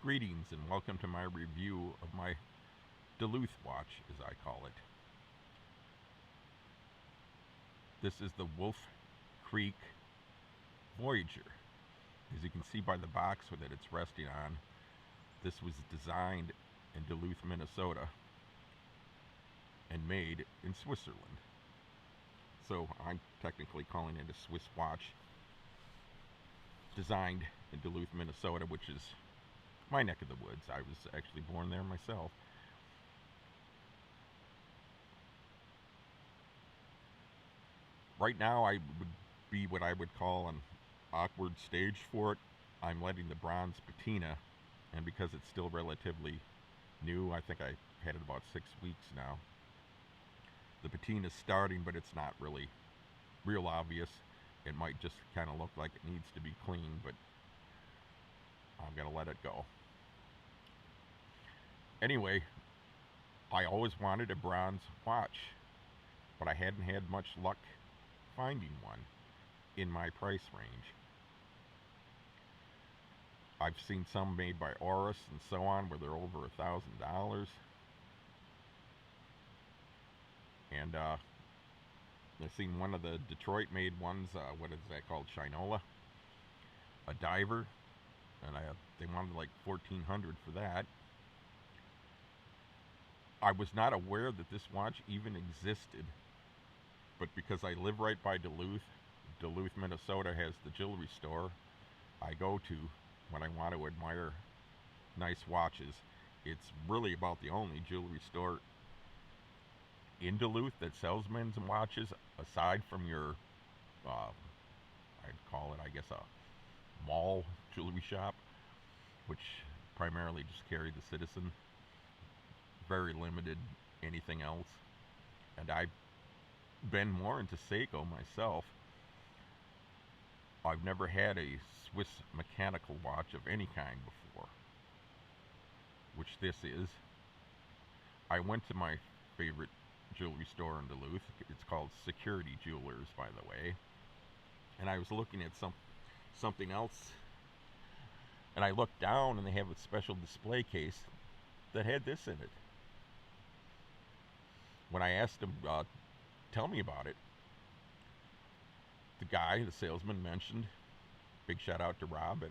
Greetings and welcome to my review of my Duluth watch, as I call it. This is the Wolf Creek Voyageur. As you can see by the box that it's resting on, this was designed in Duluth, Minnesota and made in Switzerland. So I'm technically calling it a Swiss watch designed in Duluth, Minnesota, which is my neck of the woods. I was actually born there myself. Right now I would be what I would call an awkward stage for it. I'm letting the bronze patina, and because it's still relatively new, I think I've had it about 6 weeks now. The patina's starting, but it's not really real obvious. It might just kind of look like it needs to be cleaned, but I'm going to let it go. Anyway, I always wanted a bronze watch, but I hadn't had much luck finding one in my price range. I've seen some made by Oris and so on where they're over $1,000. And I've seen one of the Detroit made ones, what is that called, Shinola, a diver, and they wanted like $1,400 for that. I was not aware that this watch even existed, but because I live right by Duluth, Minnesota has the jewelry store I go to when I want to admire nice watches. It's really about the only jewelry store in Duluth that sells men's watches, aside from your, I'd call it, I guess, a mall jewelry shop, which primarily just carry the Citizen. Very limited anything else. And I've been more into Seiko myself. I've never had a Swiss mechanical watch of any kind before, which this is. I went to my favorite jewelry store in Duluth. It's called Security Jewelers, by the way. And I was looking at something else, and I looked down and they have a special display case that had this in it. When I asked him, tell me about it, the salesman, mentioned, big shout out to Rob at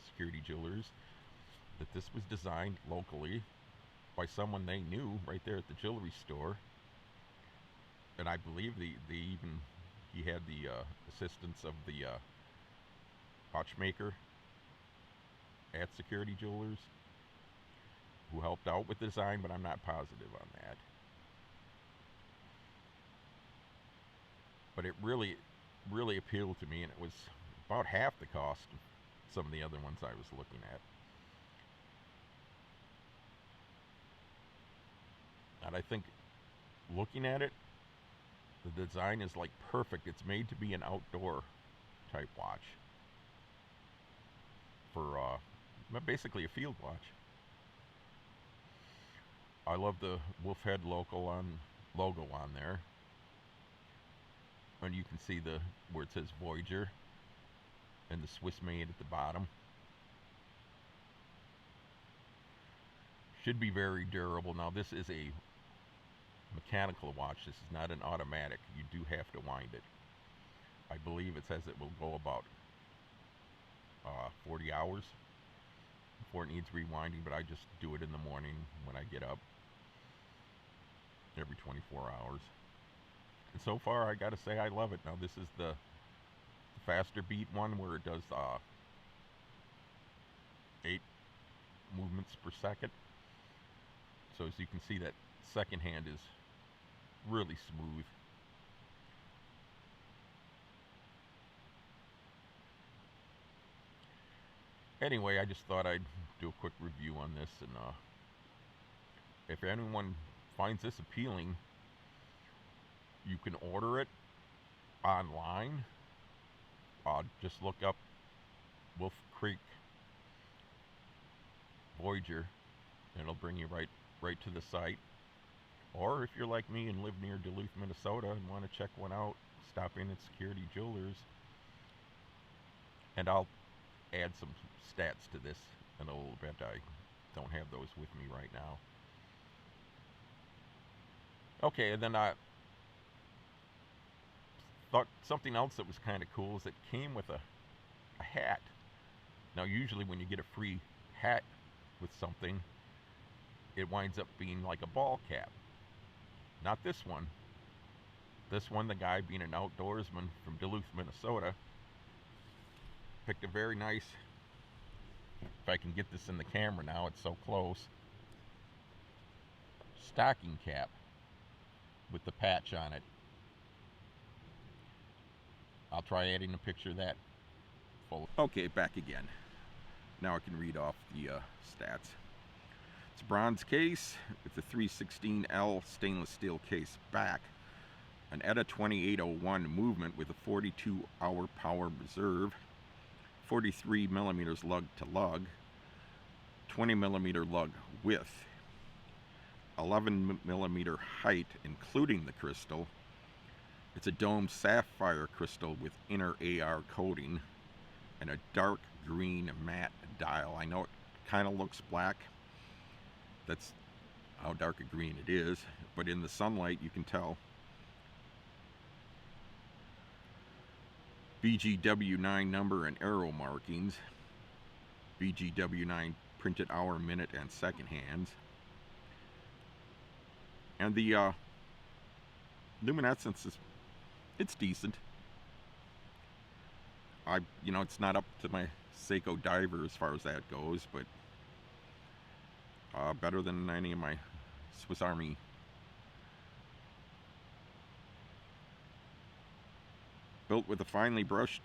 Security Jewelers, that this was designed locally by someone they knew right there at the jewelry store. And I believe he had the assistance of the watchmaker at Security Jewelers who helped out with the design, but I'm not positive on that. But it really appealed to me, and it was about half the cost of some of the other ones I was looking at. And I think, looking at it, the design is like perfect. It's made to be an outdoor type watch for basically a field watch. I love the wolf head logo on there. And you can see where it says Voyageur and the Swiss made at the bottom. Should be very durable. Now this is a mechanical watch. This is not an automatic. You do have to wind it. I believe it says it will go about 40 hours before it needs rewinding, but I just do it in the morning when I get up, every 24 hours. And so far, I gotta say, I love it. Now this is the faster beat one where it does 8 movements per second. So as you can see, that second hand is really smooth. Anyway, I just thought I'd do a quick review on this, and if anyone finds this appealing, you can order it online. Just look up Wolf Creek Voyageur, and it'll bring you right to the site. Or if you're like me and live near Duluth, Minnesota, and want to check one out, stop in at Security Jewelers. And I'll add some stats to this in a little bit. I don't have those with me right now. Okay, and then I thought something else that was kind of cool is it came with a hat. Now, usually when you get a free hat with something, it winds up being like a ball cap. Not this one. This one, the guy being an outdoorsman from Duluth, Minnesota, picked a very nice, if I can get this in the camera now, it's so close, stocking cap with the patch on it. I'll try adding a picture of that. Okay, back again. Now I can read off the stats. It's a bronze case with the 316L stainless steel case back, an ETA 2801 movement with a 42-hour power reserve, 43 millimeters lug to lug, 20 millimeter lug width, 11 millimeter height including the crystal. It's a domed sapphire crystal with inner AR coating and a dark green matte dial. I know it kind of looks black. That's how dark a green it is, but in the sunlight you can tell. BGW9 number and arrow markings. BGW9 printed hour, minute, and second hands. And the luminescence it's decent. It's not up to my Seiko diver as far as that goes, but better than any of my Swiss Army. Built with a finely brushed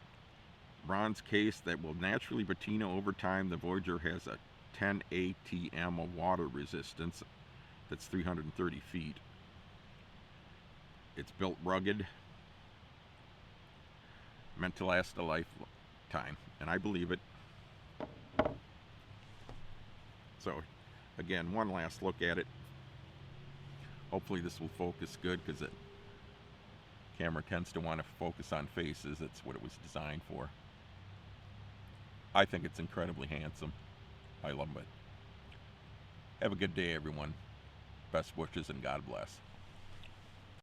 bronze case that will naturally patina over time, the Voyageur has a 10 ATM of water resistance. That's 330 feet. It's built rugged, meant to last a lifetime, and I believe it. So again, one last look at it. Hopefully this will focus good, because the camera tends to want to focus on faces. That's what it was designed for. I think it's incredibly handsome. I love it. Have a good day, everyone. Best wishes and God bless.